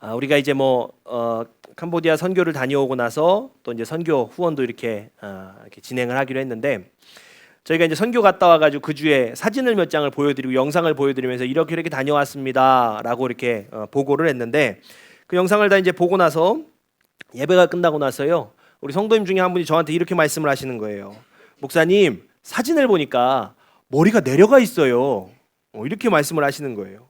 우리가 이제 캄보디아 선교를 다녀오고 나서 또 이제 선교 후원도 이렇게 진행을 하기로 했는데, 저희가 이제 선교 갔다 와가지고 그 주에 사진을 몇 장을 보여드리고 영상을 보여드리면서 이렇게 다녀왔습니다라고 이렇게 보고를 했는데, 그 영상을 다 이제 보고 나서 예배가 끝나고 나서요, 우리 성도님 중에 한 분이 저한테 이렇게 말씀을 하시는 거예요. 목사님, 사진을 보니까 머리가 내려가 있어요. 이렇게 말씀을 하시는 거예요.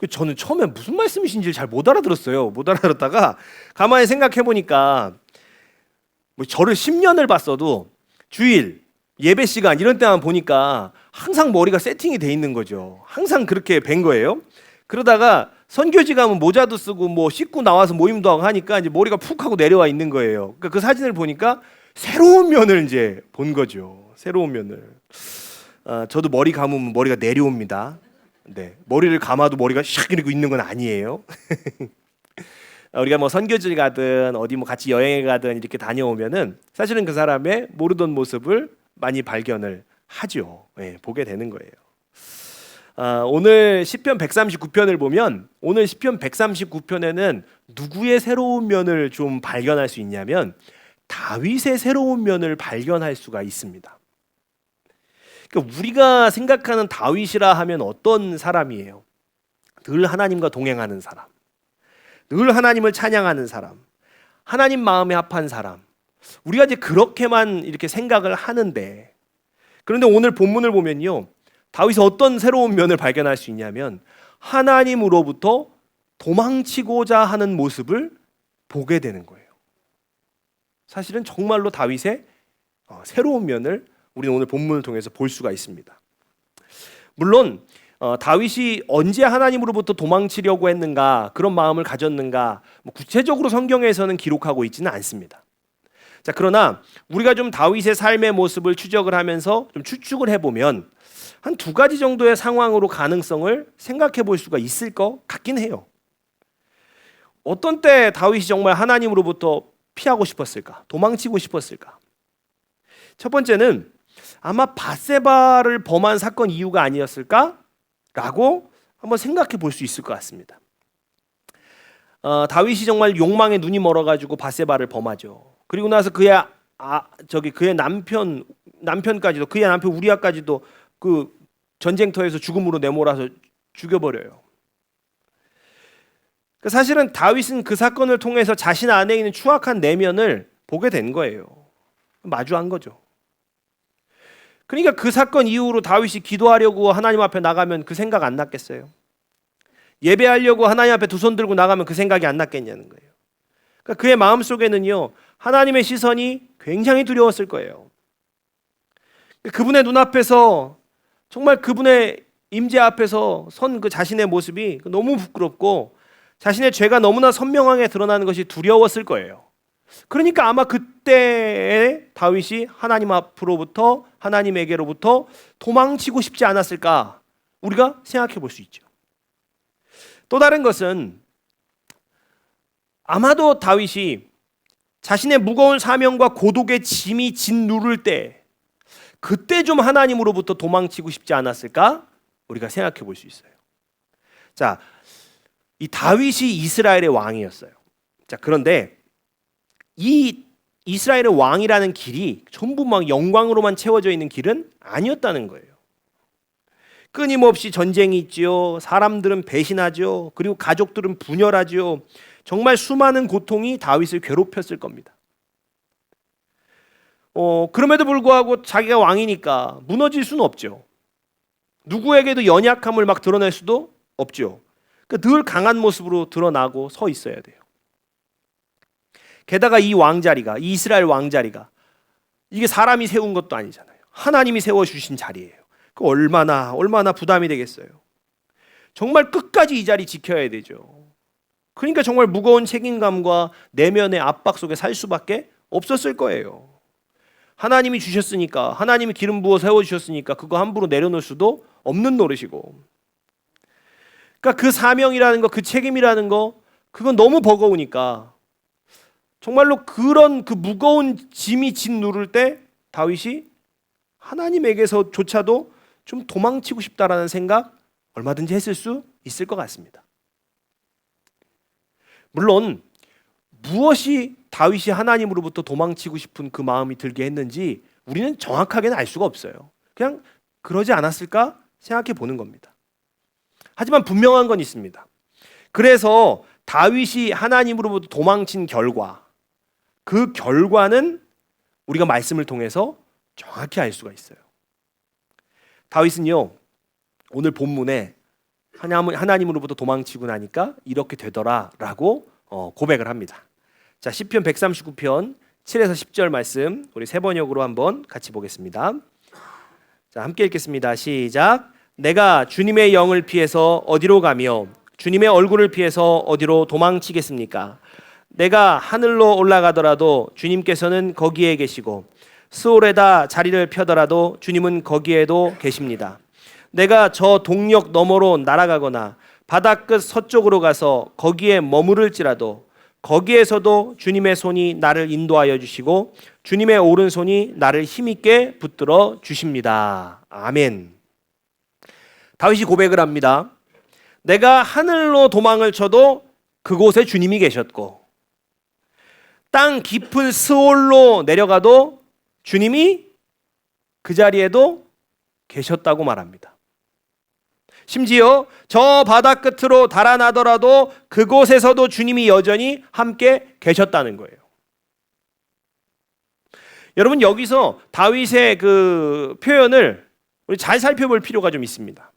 저는 처음에 무슨 말씀이신지 잘 못 알아들었어요. 못 알아들었다가 가만히 생각해 보니까 저를 10년을 봤어도 주일, 예배 시간 이런 때만 보니까 항상 머리가 세팅이 돼 있는 거죠. 항상 그렇게 뵌 거예요. 그러다가 선교지 가면 모자도 쓰고 씻고 나와서 모임도 하고 하니까 이제 머리가 푹 하고 내려와 있는 거예요. 그 사진을 보니까 새로운 면을 이제 본 거죠. 새로운 면을. 저도 머리 감으면 머리가 내려옵니다. 네, 머리를 감아도 머리가 샥 이러고 있는 건 아니에요. 우리가 선교지를 가든 어디 같이 여행에 가든 이렇게 다녀오면은 사실은 그 사람의 모르던 모습을 많이 발견을 하죠. 네, 보게 되는 거예요. 오늘 시편 139편을 보면 오늘 시편 139편에는 누구의 새로운 면을 좀 발견할 수 있냐면 다윗의 새로운 면을 발견할 수가 있습니다. 그러니까 우리가 생각하는 다윗이라 하면 어떤 사람이에요? 늘 하나님과 동행하는 사람, 늘 하나님을 찬양하는 사람, 하나님 마음에 합한 사람. 우리가 이제 그렇게만 이렇게 생각을 하는데, 그런데 오늘 본문을 보면요, 다윗이 어떤 새로운 면을 발견할 수 있냐면 하나님으로부터 도망치고자 하는 모습을 보게 되는 거예요. 사실은 정말로 다윗의 새로운 면을 우리는 오늘 본문을 통해서 볼 수가 있습니다. 물론 다윗이 언제 하나님으로부터 도망치려고 했는가, 그런 마음을 가졌는가 구체적으로 성경에서는 기록하고 있지는 않습니다. 자, 그러나 우리가 좀 다윗의 삶의 모습을 추적을 하면서 좀 추측을 해보면 한 두 가지 정도의 상황으로 가능성을 생각해 볼 수가 있을 것 같긴 해요. 어떤 때 다윗이 정말 하나님으로부터 피하고 싶었을까? 도망치고 싶었을까? 첫 번째는 아마 밧세바를 범한 사건 이유가 아니었을까? 라고 한번 생각해 볼 수 있을 것 같습니다. 다윗이 정말 욕망에 눈이 멀어가지고 밧세바를 범하죠. 그리고 나서 그의 남편까지도, 그의 남편 우리아까지도 그 전쟁터에서 죽음으로 내몰아서 죽여버려요. 사실은 다윗은 그 사건을 통해서 자신 안에 있는 추악한 내면을 보게 된 거예요. 마주한 거죠. 그러니까 그 사건 이후로 다윗이 기도하려고 하나님 앞에 나가면 그 생각 안 났겠어요? 예배하려고 하나님 앞에 두 손 들고 나가면 그 생각이 안 났겠냐는 거예요. 그러니까 그의 마음속에는요, 하나님의 시선이 굉장히 두려웠을 거예요. 그분의 눈앞에서, 정말 그분의 임재 앞에서 선 그 자신의 모습이 너무 부끄럽고 자신의 죄가 너무나 선명하게 드러나는 것이 두려웠을 거예요. 그러니까 아마 그때에 다윗이 하나님 앞으로부터, 하나님에게로부터 도망치고 싶지 않았을까, 우리가 생각해 볼 수 있죠. 또 다른 것은 아마도 다윗이 자신의 무거운 사명과 고독의 짐이 짓누를 때, 그때 좀 하나님으로부터 도망치고 싶지 않았을까, 우리가 생각해 볼 수 있어요. 자, 이 다윗이 이스라엘의 왕이었어요. 자, 그런데 이 이스라엘의 왕이라는 길이 전부 영광으로만 채워져 있는 길은 아니었다는 거예요. 끊임없이 전쟁이 있지요. 사람들은 배신하죠. 그리고 가족들은 분열하죠. 정말 수많은 고통이 다윗을 괴롭혔을 겁니다. 그럼에도 불구하고 자기가 왕이니까 무너질 수는 없죠. 누구에게도 연약함을 드러낼 수도 없죠. 늘 강한 모습으로 드러나고 서 있어야 돼요. 게다가 이 왕자리가, 이 이스라엘 왕자리가, 이게 사람이 세운 것도 아니잖아요. 하나님이 세워주신 자리예요. 그 얼마나 부담이 되겠어요. 정말 끝까지 이 자리 지켜야 되죠. 그러니까 정말 무거운 책임감과 내면의 압박 속에 살 수밖에 없었을 거예요. 하나님이 주셨으니까, 하나님이 기름 부어 세워주셨으니까 그거 함부로 내려놓을 수도 없는 노릇이고, 그러니까 그 사명이라는 거, 그 책임이라는 거, 그건 너무 버거우니까 정말로 그런 그 무거운 짐이 짓누를 때 다윗이 하나님에게서조차도 좀 도망치고 싶다라는 생각 얼마든지 했을 수 있을 것 같습니다. 물론 무엇이 다윗이 하나님으로부터 도망치고 싶은 그 마음이 들게 했는지 우리는 정확하게는 알 수가 없어요. 그냥 그러지 않았을까 생각해 보는 겁니다. 하지만 분명한 건 있습니다. 그래서 다윗이 하나님으로부터 도망친 결과, 그 결과는 우리가 말씀을 통해서 정확히 알 수가 있어요. 다윗은요, 오늘 본문에 하나님으로부터 도망치고 나니까 이렇게 되더라라고 고백을 합니다. 자, 시편 139편 7에서 10절 말씀 우리 세 번역으로 한번 같이 보겠습니다. 자, 함께 읽겠습니다. 시작. 내가 주님의 영을 피해서 어디로 가며 주님의 얼굴을 피해서 어디로 도망치겠습니까? 내가 하늘로 올라가더라도 주님께서는 거기에 계시고 스올에다 자리를 펴더라도 주님은 거기에도 계십니다. 내가 저 동력 너머로 날아가거나 바다 끝 서쪽으로 가서 거기에 머무를지라도 거기에서도 주님의 손이 나를 인도하여 주시고 주님의 오른손이 나를 힘있게 붙들어 주십니다. 아멘. 다윗이 고백을 합니다. 내가 하늘로 도망을 쳐도 그곳에 주님이 계셨고 땅 깊은 스올로 내려가도 주님이 그 자리에도 계셨다고 말합니다. 심지어 저 바다 끝으로 달아나더라도 그곳에서도 주님이 여전히 함께 계셨다는 거예요. 여러분, 여기서 다윗의 그 표현을 우리 잘 살펴볼 필요가 좀 있습니다.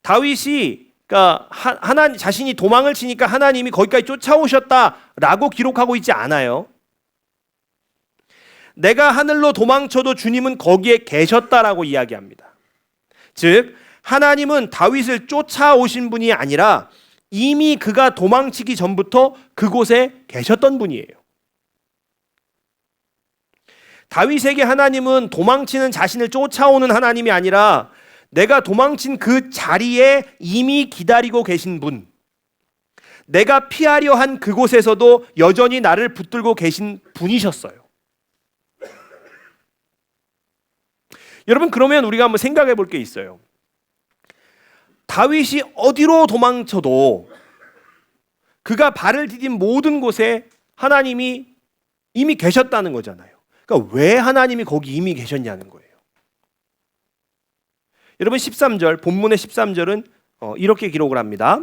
다윗이 그러니까 하나님 자신이 도망을 치니까 하나님이 거기까지 쫓아오셨다라고 기록하고 있지 않아요. 내가 하늘로 도망쳐도 주님은 거기에 계셨다라고 이야기합니다. 즉 하나님은 다윗을 쫓아오신 분이 아니라 이미 그가 도망치기 전부터 그곳에 계셨던 분이에요. 다윗에게 하나님은 도망치는 자신을 쫓아오는 하나님이 아니라 내가 도망친 그 자리에 이미 기다리고 계신 분, 내가 피하려 한 그곳에서도 여전히 나를 붙들고 계신 분이셨어요. 여러분, 그러면 우리가 한번 생각해 볼 게 있어요. 다윗이 어디로 도망쳐도 그가 발을 디딘 모든 곳에 하나님이 이미 계셨다는 거잖아요. 그러니까 왜 하나님이 거기 이미 계셨냐는 거예요. 여러분, 13절, 본문의 13절은 이렇게 기록을 합니다.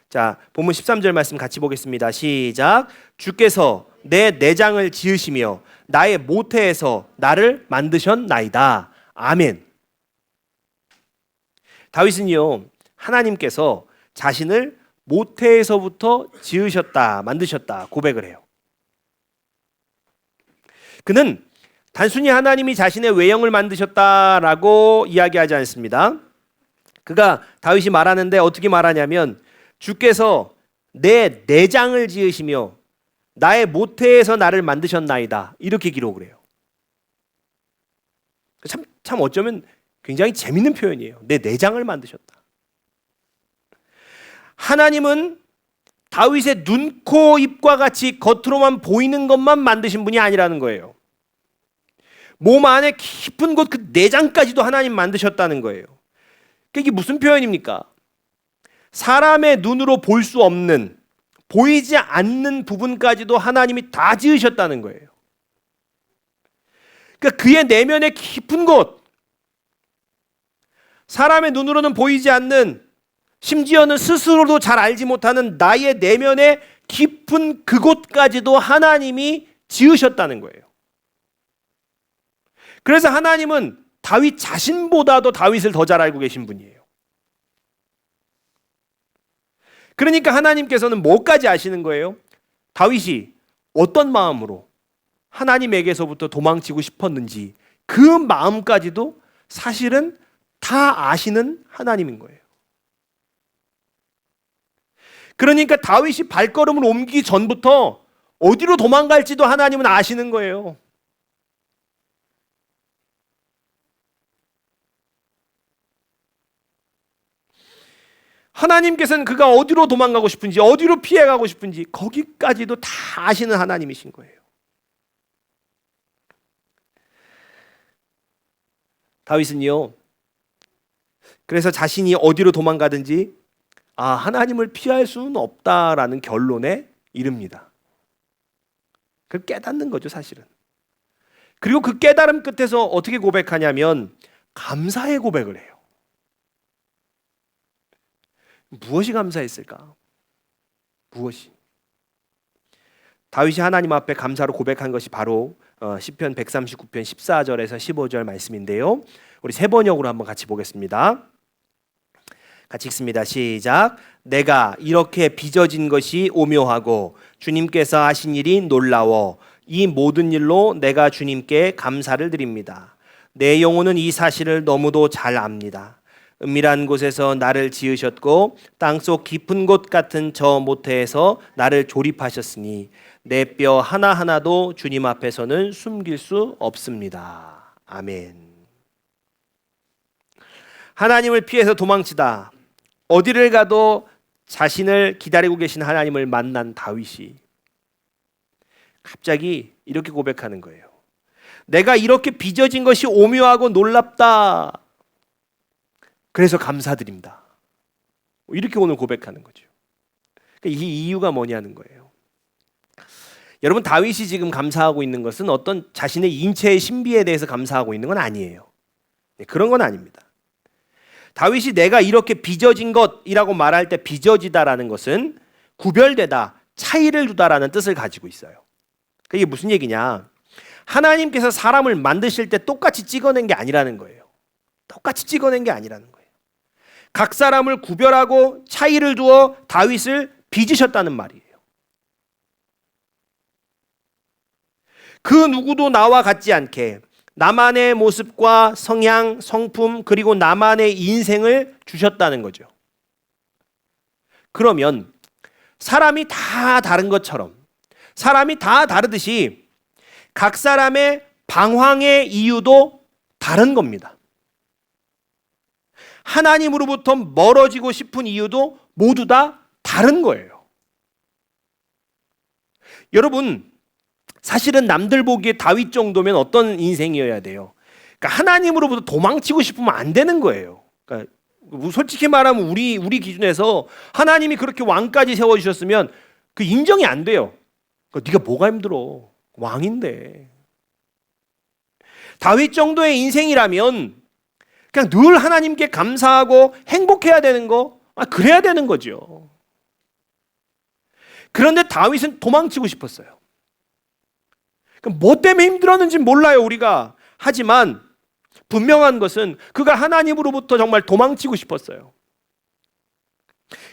자, 본문 13절 말씀 같이 보겠습니다. 시작. 주께서 내 내장을 지으시며 나의 모태에서 나를 만드셨나이다. 아멘. 다윗은요, 하나님께서 자신을 모태에서부터 지으셨다, 만드셨다 고백을 해요. 그는 단순히 하나님이 자신의 외형을 만드셨다라고 이야기하지 않습니다. 그가 다윗이 말하는데 어떻게 말하냐면 주께서 내 내장을 지으시며 나의 모태에서 나를 만드셨나이다, 이렇게 기록을 해요. 참 어쩌면 굉장히 재밌는 표현이에요. 내 내장을 만드셨다. 하나님은 다윗의 눈, 코, 입과 같이 겉으로만 보이는 것만 만드신 분이 아니라는 거예요. 몸 안에 깊은 곳, 그 내장까지도 하나님 만드셨다는 거예요. 이게 무슨 표현입니까? 사람의 눈으로 볼 수 없는, 보이지 않는 부분까지도 하나님이 다 지으셨다는 거예요. 그러니까 그의 내면의 깊은 곳, 사람의 눈으로는 보이지 않는, 심지어는 스스로도 잘 알지 못하는 나의 내면의 깊은 그곳까지도 하나님이 지으셨다는 거예요. 그래서 하나님은 다윗 자신보다도 다윗을 더 잘 알고 계신 분이에요. 그러니까 하나님께서는 뭐까지 아시는 거예요? 다윗이 어떤 마음으로 하나님에게서부터 도망치고 싶었는지 그 마음까지도 사실은 다 아시는 하나님인 거예요. 그러니까 다윗이 발걸음을 옮기기 전부터 어디로 도망갈지도 하나님은 아시는 거예요. 하나님께서는 그가 어디로 도망가고 싶은지, 어디로 피해가고 싶은지 거기까지도 다 아시는 하나님이신 거예요. 다윗은요, 그래서 자신이 어디로 도망가든지 하나님을 피할 수는 없다라는 결론에 이릅니다. 그걸 깨닫는 거죠, 사실은. 그리고 그 깨달음 끝에서 어떻게 고백하냐면 감사의 고백을 해요. 무엇이 감사했을까? 무엇이? 다윗이 하나님 앞에 감사로 고백한 것이 바로 시편 139편 14절에서 15절 말씀인데요. 우리 세 번역으로 한번 같이 보겠습니다. 같이 읽습니다. 시작. 내가 이렇게 빚어진 것이 오묘하고 주님께서 하신 일이 놀라워 이 모든 일로 내가 주님께 감사를 드립니다. 내 영혼은 이 사실을 너무도 잘 압니다. 은밀한 곳에서 나를 지으셨고 땅속 깊은 곳 같은 저 모태에서 나를 조립하셨으니 내 뼈 하나하나도 주님 앞에서는 숨길 수 없습니다. 아멘. 하나님을 피해서 도망치다 어디를 가도 자신을 기다리고 계신 하나님을 만난 다윗이 갑자기 이렇게 고백하는 거예요. 내가 이렇게 빚어진 것이 오묘하고 놀랍다. 그래서 감사드립니다. 이렇게 오늘 고백하는 거죠. 이 이유가 뭐냐는 거예요. 여러분, 다윗이 지금 감사하고 있는 것은 어떤 자신의 인체의 신비에 대해서 감사하고 있는 건 아니에요. 그런 건 아닙니다. 다윗이 내가 이렇게 빚어진 것이라고 말할 때 빚어지다라는 것은 구별되다, 차이를 두다라는 뜻을 가지고 있어요. 이게 무슨 얘기냐? 하나님께서 사람을 만드실 때 똑같이 찍어낸 게 아니라는 거예요. 똑같이 찍어낸 게 아니라는 거예요. 각 사람을 구별하고 차이를 두어 다윗을 빚으셨다는 말이에요. 그 누구도 나와 같지 않게 나만의 모습과 성향, 성품, 그리고 나만의 인생을 주셨다는 거죠. 그러면 사람이 다 다른 것처럼, 사람이 다 다르듯이 각 사람의 방황의 이유도 다른 겁니다. 하나님으로부터 멀어지고 싶은 이유도 모두 다 다른 거예요. 여러분, 사실은 남들 보기에 다윗 정도면 어떤 인생이어야 돼요? 그러니까 하나님으로부터 도망치고 싶으면 안 되는 거예요. 그러니까 솔직히 말하면 우리 기준에서 하나님이 그렇게 왕까지 세워주셨으면 그 인정이 안 돼요. 그러니까 네가 뭐가 힘들어? 왕인데. 다윗 정도의 인생이라면 그냥 늘 하나님께 감사하고 행복해야 되는 거, 그래야 되는 거죠. 그런데 다윗은 도망치고 싶었어요. 뭐 때문에 힘들었는지 몰라요, 우리가. 하지만 분명한 것은 그가 하나님으로부터 정말 도망치고 싶었어요.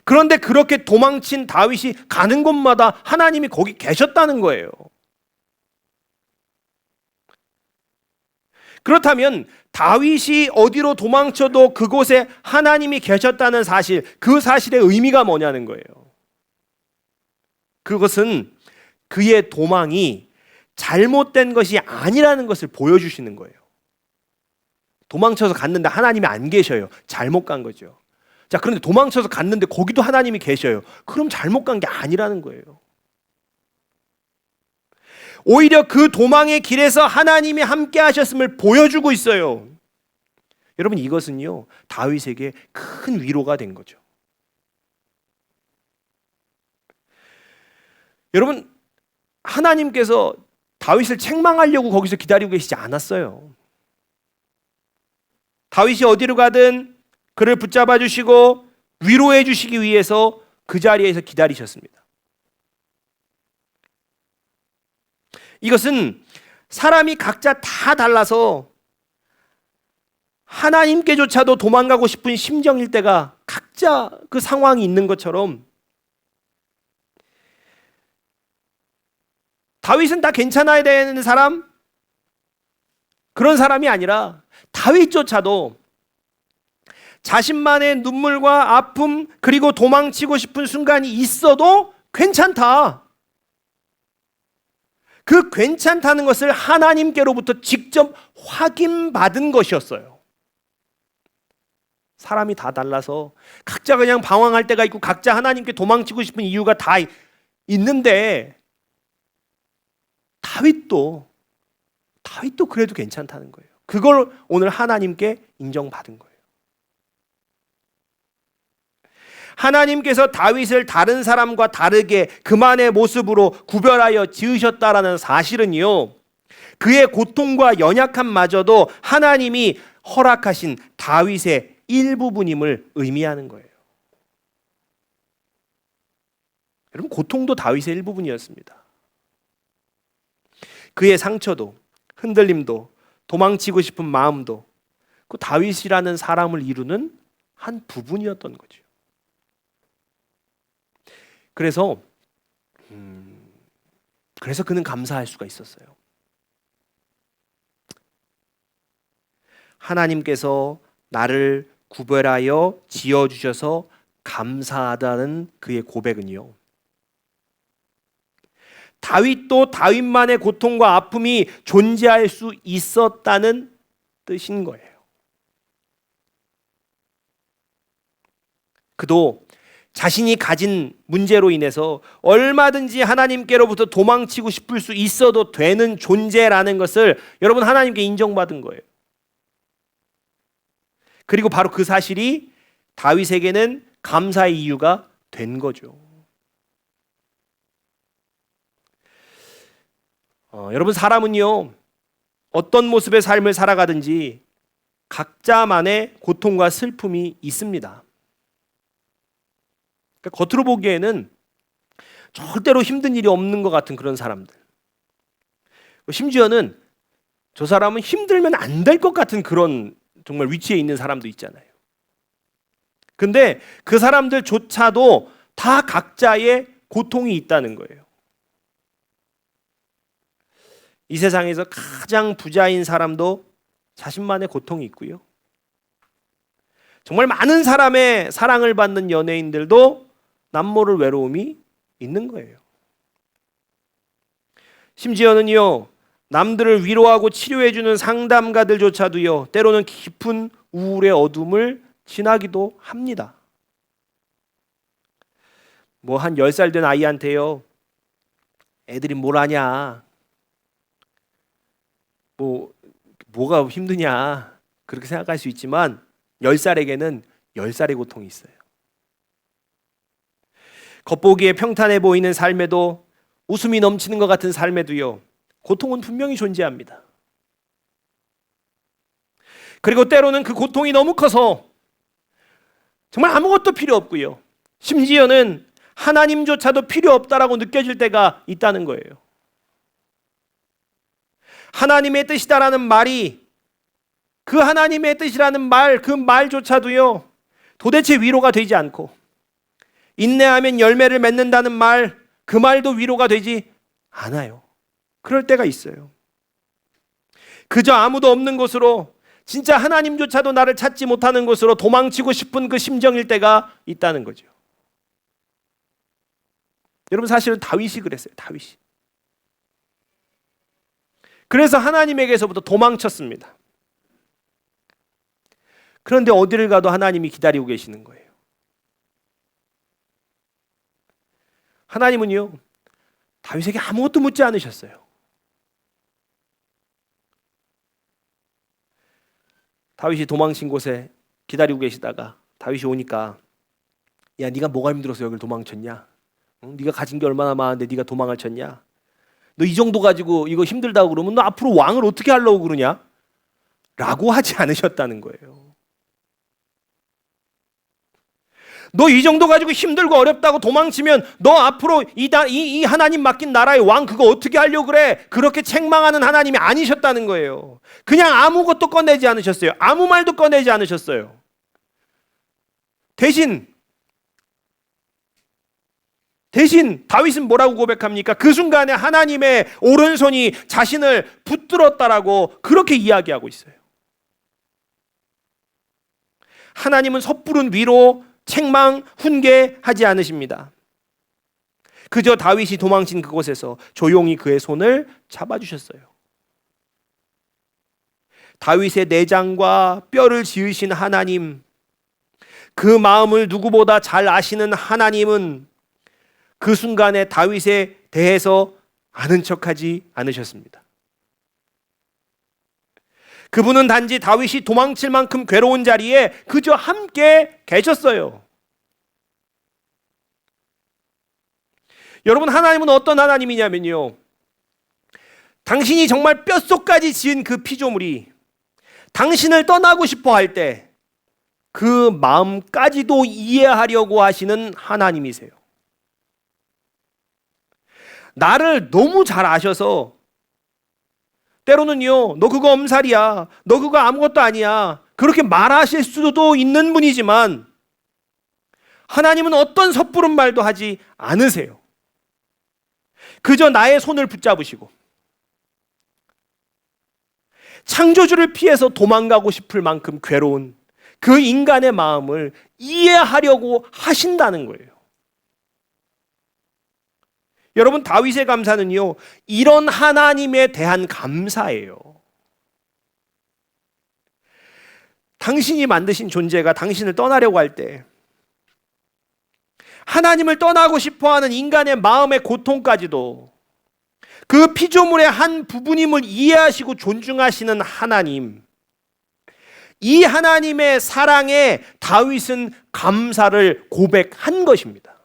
그런데 그렇게 도망친 다윗이 가는 곳마다 하나님이 거기 계셨다는 거예요. 그렇다면 다윗이 어디로 도망쳐도 그곳에 하나님이 계셨다는 사실, 그 사실의 의미가 뭐냐는 거예요. 그것은 그의 도망이 잘못된 것이 아니라는 것을 보여주시는 거예요. 도망쳐서 갔는데 하나님이 안 계셔요. 잘못 간 거죠. 자, 그런데 도망쳐서 갔는데 거기도 하나님이 계셔요. 그럼 잘못 간 게 아니라는 거예요. 오히려 그 도망의 길에서 하나님이 함께 하셨음을 보여주고 있어요. 여러분, 이것은요, 다윗에게 큰 위로가 된 거죠. 여러분, 하나님께서 다윗을 책망하려고 거기서 기다리고 계시지 않았어요. 다윗이 어디로 가든 그를 붙잡아 주시고 위로해 주시기 위해서 그 자리에서 기다리셨습니다. 이것은 사람이 각자 다 달라서 하나님께조차도 도망가고 싶은 심정일 때가 각자 그 상황이 있는 것처럼 다윗은 다 괜찮아야 되는 사람? 그런 사람이 아니라 다윗조차도 자신만의 눈물과 아픔 그리고 도망치고 싶은 순간이 있어도 괜찮다. 그 괜찮다는 것을 하나님께로부터 직접 확인받은 것이었어요. 사람이 다 달라서 각자 그냥 방황할 때가 있고 각자 하나님께 도망치고 싶은 이유가 다 있는데 다윗도 그래도 괜찮다는 거예요. 그걸 오늘 하나님께 인정받은 거예요. 하나님께서 다윗을 다른 사람과 다르게 그만의 모습으로 구별하여 지으셨다라는 사실은요, 그의 고통과 연약함마저도 하나님이 허락하신 다윗의 일부분임을 의미하는 거예요. 여러분, 고통도 다윗의 일부분이었습니다. 그의 상처도, 흔들림도, 도망치고 싶은 마음도 그 다윗이라는 사람을 이루는 한 부분이었던 거죠. 그래서 그는 감사할 수가 있었어요. 하나님께서 나를 구별하여 지어주셔서 감사하다는 그의 고백은요, 다윗도 다윗만의 고통과 아픔이 존재할 수 있었다는 뜻인 거예요. 그도 자신이 가진 문제로 인해서 얼마든지 하나님께로부터 도망치고 싶을 수 있어도 되는 존재라는 것을 여러분, 하나님께 인정받은 거예요. 그리고 바로 그 사실이 다윗에게는 감사의 이유가 된 거죠. 여러분, 사람은요, 어떤 모습의 삶을 살아가든지 각자만의 고통과 슬픔이 있습니다. 그러니까 겉으로 보기에는 절대로 힘든 일이 없는 것 같은 그런 사람들, 심지어는 저 사람은 힘들면 안 될 것 같은 그런 정말 위치에 있는 사람도 있잖아요. 근데 그 사람들조차도 다 각자의 고통이 있다는 거예요. 이 세상에서 가장 부자인 사람도 자신만의 고통이 있고요, 정말 많은 사람의 사랑을 받는 연예인들도 남모를 외로움이 있는 거예요. 심지어는요, 남들을 위로하고 치료해주는 상담가들조차도요, 때로는 깊은 우울의 어둠을 지나기도 합니다. 뭐 한 10살 된 아이한테요, 애들이 뭘 하냐, 뭐가 힘드냐, 그렇게 생각할 수 있지만 10살에게는 10살의 고통이 있어요. 겉보기에 평탄해 보이는 삶에도, 웃음이 넘치는 것 같은 삶에도요, 고통은 분명히 존재합니다. 그리고 때로는 그 고통이 너무 커서 정말 아무것도 필요 없고요, 심지어는 하나님조차도 필요 없다라고 느껴질 때가 있다는 거예요. 하나님의 뜻이다라는 말이, 그 하나님의 뜻이라는 말, 그 말조차도요, 도대체 위로가 되지 않고, 인내하면 열매를 맺는다는 말, 그 말도 위로가 되지 않아요. 그럴 때가 있어요. 그저 아무도 없는 곳으로, 진짜 하나님조차도 나를 찾지 못하는 곳으로 도망치고 싶은 그 심정일 때가 있다는 거죠. 여러분, 사실은 다윗이 그랬어요. 다윗이. 그래서 하나님에게서부터 도망쳤습니다. 그런데 어디를 가도 하나님이 기다리고 계시는 거예요. 하나님은요, 다윗에게 아무것도 묻지 않으셨어요. 다윗이 도망친 곳에 기다리고 계시다가 다윗이 오니까, 야, 네가 뭐가 힘들어서 여길 도망쳤냐? 네가 가진 게 얼마나 많은데 네가 도망을 쳤냐? 너 이 정도 가지고 이거 힘들다고 그러면 너 앞으로 왕을 어떻게 하려고 그러냐? 라고 하지 않으셨다는 거예요. 너 이 정도 가지고 힘들고 어렵다고 도망치면 너 앞으로 이 하나님 맡긴 나라의 왕 그거 어떻게 하려고 그래? 그렇게 책망하는 하나님이 아니셨다는 거예요. 그냥 아무것도 꺼내지 않으셨어요. 아무 말도 꺼내지 않으셨어요. 대신 다윗은 뭐라고 고백합니까? 그 순간에 하나님의 오른손이 자신을 붙들었다라고 그렇게 이야기하고 있어요. 하나님은 섣부른 위로, 책망, 훈계하지 않으십니다. 그저 다윗이 도망친 그곳에서 조용히 그의 손을 잡아주셨어요. 다윗의 내장과 뼈를 지으신 하나님, 그 마음을 누구보다 잘 아시는 하나님은 그 순간에 다윗에 대해서 아는 척하지 않으셨습니다. 그분은 단지 다윗이 도망칠 만큼 괴로운 자리에 그저 함께 계셨어요. 여러분, 하나님은 어떤 하나님이냐면요, 당신이 정말 뼛속까지 지은 그 피조물이 당신을 떠나고 싶어 할 때 그 마음까지도 이해하려고 하시는 하나님이세요. 나를 너무 잘 아셔서 때로는요, 너 그거 엄살이야, 너 그거 아무것도 아니야, 그렇게 말하실 수도 있는 분이지만 하나님은 어떤 섣부른 말도 하지 않으세요. 그저 나의 손을 붙잡으시고 창조주를 피해서 도망가고 싶을 만큼 괴로운 그 인간의 마음을 이해하려고 하신다는 거예요. 여러분, 다윗의 감사는요, 이런 하나님에 대한 감사예요. 당신이 만드신 존재가 당신을 떠나려고 할 때 하나님을 떠나고 싶어하는 인간의 마음의 고통까지도 그 피조물의 한 부분임을 이해하시고 존중하시는 하나님, 이 하나님의 사랑에 다윗은 감사를 고백한 것입니다.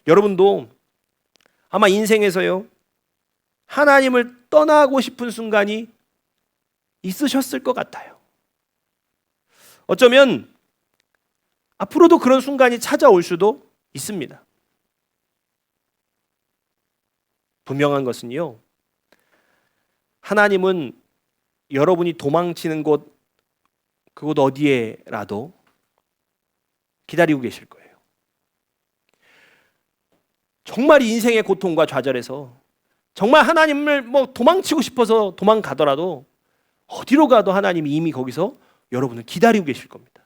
여러분도 아마 인생에서요, 하나님을 떠나고 싶은 순간이 있으셨을 것 같아요. 어쩌면 앞으로도 그런 순간이 찾아올 수도 있습니다. 분명한 것은요, 하나님은 여러분이 도망치는 곳, 그곳 어디에라도 기다리고 계실 거예요. 정말 인생의 고통과 좌절에서 정말 하나님을 도망치고 싶어서 도망가더라도 어디로 가도 하나님이 이미 거기서 여러분을 기다리고 계실 겁니다.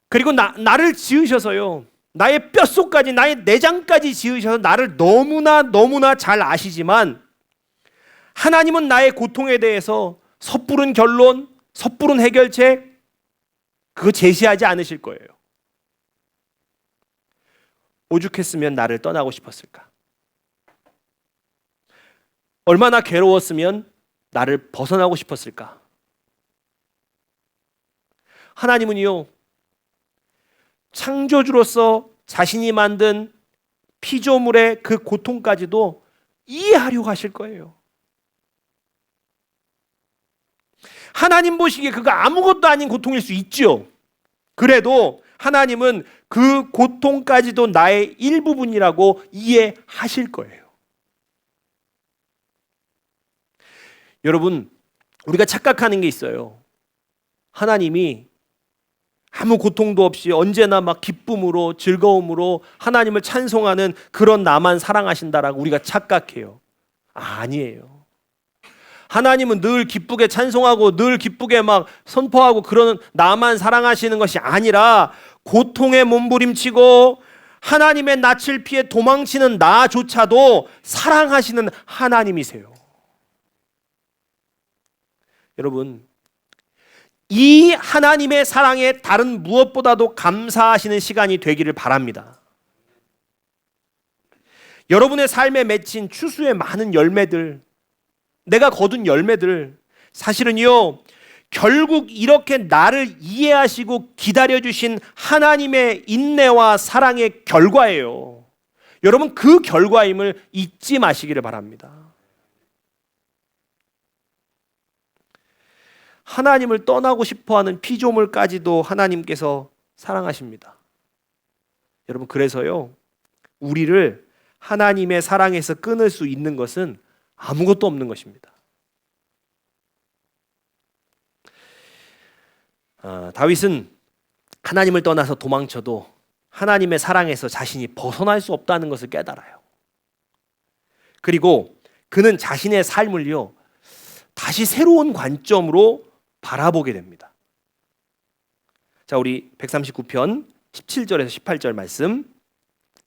그리고 나를 지으셔서요, 나의 뼛속까지, 나의 내장까지 지으셔서 나를 너무나 잘 아시지만 하나님은 나의 고통에 대해서 섣부른 결론, 섣부른 해결책 그거 제시하지 않으실 거예요. 오죽했으면 나를 떠나고 싶었을까? 얼마나 괴로웠으면 나를 벗어나고 싶었을까? 하나님은요, 창조주로서 자신이 만든 피조물의 그 고통까지도 이해하려고 하실 거예요. 하나님 보시기에 그거 아무것도 아닌 고통일 수 있죠. 그래도 하나님은 그 고통까지도 나의 일부분이라고 이해하실 거예요. 여러분, 우리가 착각하는 게 있어요. 하나님이 아무 고통도 없이 언제나 막 기쁨으로, 즐거움으로 하나님을 찬송하는 그런 나만 사랑하신다라고 우리가 착각해요. 아니에요. 하나님은 늘 기쁘게 찬송하고 늘 기쁘게 막 선포하고 그러는 나만 사랑하시는 것이 아니라 고통에 몸부림치고 하나님의 낯을 피해 도망치는 나조차도 사랑하시는 하나님이세요. 여러분, 이 하나님의 사랑에 다른 무엇보다도 감사하시는 시간이 되기를 바랍니다. 여러분의 삶에 맺힌 추수의 많은 열매들, 내가 거둔 열매들, 사실은요, 결국 이렇게 나를 이해하시고 기다려주신 하나님의 인내와 사랑의 결과예요. 여러분, 그 결과임을 잊지 마시기를 바랍니다. 하나님을 떠나고 싶어하는 피조물까지도 하나님께서 사랑하십니다. 여러분, 그래서요, 우리를 하나님의 사랑에서 끊을 수 있는 것은 아무것도 없는 것입니다. 다윗은 하나님을 떠나서 도망쳐도 하나님의 사랑에서 자신이 벗어날 수 없다는 것을 깨달아요. 그리고 그는 자신의 삶을요, 다시 새로운 관점으로 바라보게 됩니다. 자, 우리 139편 17절에서 18절 말씀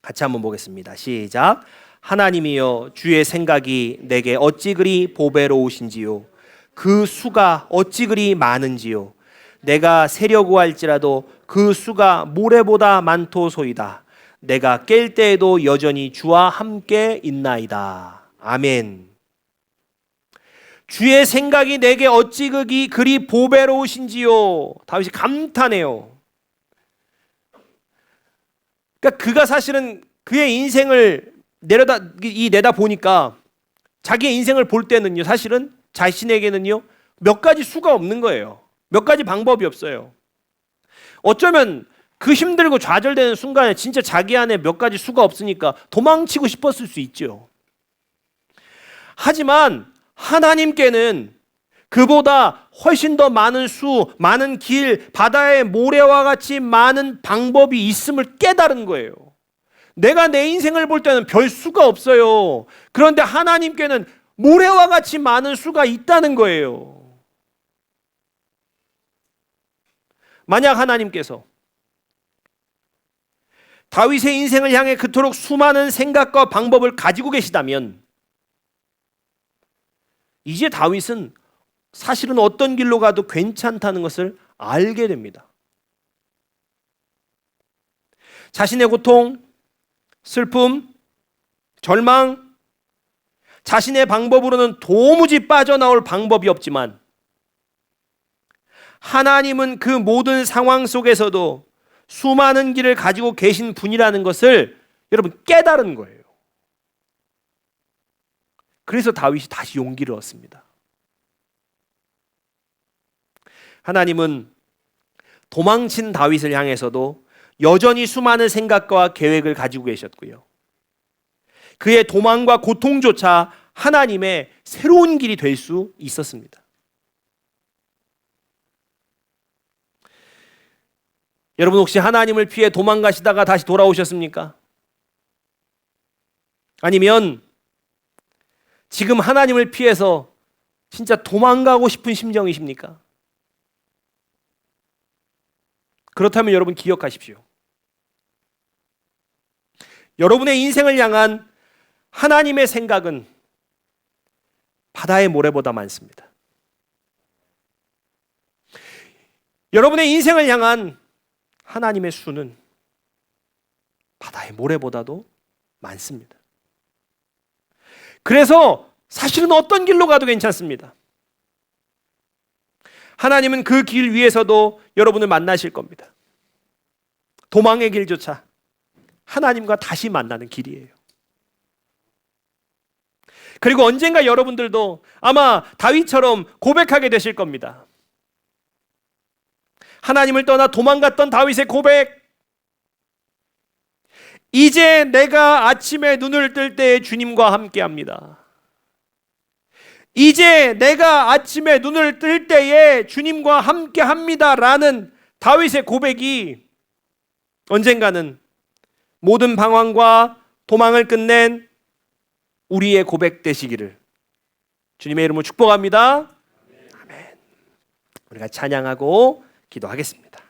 같이 한번 보겠습니다. 시작. 하나님이여, 주의 생각이 내게 어찌 그리 보배로우신지요, 그 수가 어찌 그리 많은지요. 내가 세려고 할지라도 그 수가 모래보다 많도소이다. 내가 깰 때에도 여전히 주와 함께 있나이다. 아멘. 주의 생각이 내게 어찌 그리 보배로우신지요. 다윗이 감탄해요. 그러니까 그가 사실은 그의 인생을 내다 보니까 자기의 인생을 볼 때는요, 사실은 자신에게는요 몇 가지 수가 없는 거예요. 몇 가지 방법이 없어요. 어쩌면 그 힘들고 좌절되는 순간에 진짜 자기 안에 몇 가지 수가 없으니까 도망치고 싶었을 수 있죠. 하지만 하나님께는 그보다 훨씬 더 많은 수, 많은 길, 바다의 모래와 같이 많은 방법이 있음을 깨달은 거예요. 내가 내 인생을 볼 때는 별 수가 없어요. 그런데 하나님께는 모래와 같이 많은 수가 있다는 거예요. 만약 하나님께서 다윗의 인생을 향해 그토록 수많은 생각과 방법을 가지고 계시다면 이제 다윗은 사실은 어떤 길로 가도 괜찮다는 것을 알게 됩니다. 자신의 고통, 슬픔, 절망, 자신의 방법으로는 도무지 빠져나올 방법이 없지만 하나님은 그 모든 상황 속에서도 수많은 길을 가지고 계신 분이라는 것을 여러분 깨달은 거예요. 그래서 다윗이 다시 용기를 얻습니다. 하나님은 도망친 다윗을 향해서도 여전히 수많은 생각과 계획을 가지고 계셨고요. 그의 도망과 고통조차 하나님의 새로운 길이 될 수 있었습니다. 여러분 혹시 하나님을 피해 도망가시다가 다시 돌아오셨습니까? 아니면 지금 하나님을 피해서 진짜 도망가고 싶은 심정이십니까? 그렇다면 여러분 기억하십시오. 여러분의 인생을 향한 하나님의 생각은 바다의 모래보다 많습니다. 여러분의 인생을 향한 하나님의 수는 바다의 모래보다도 많습니다. 그래서 사실은 어떤 길로 가도 괜찮습니다. 하나님은 그 길 위에서도 여러분을 만나실 겁니다. 도망의 길조차 하나님과 다시 만나는 길이에요. 그리고 언젠가 여러분들도 아마 다윗처럼 고백하게 되실 겁니다. 하나님을 떠나 도망갔던 다윗의 고백. 이제 내가 아침에 눈을 뜰 때 주님과 함께합니다. 이제 내가 아침에 눈을 뜰 때에 주님과 함께합니다 라는 다윗의 고백이 언젠가는 모든 방황과 도망을 끝낸 우리의 고백 되시기를 주님의 이름으로 축복합니다. 아멘. 우리가 찬양하고 기도하겠습니다.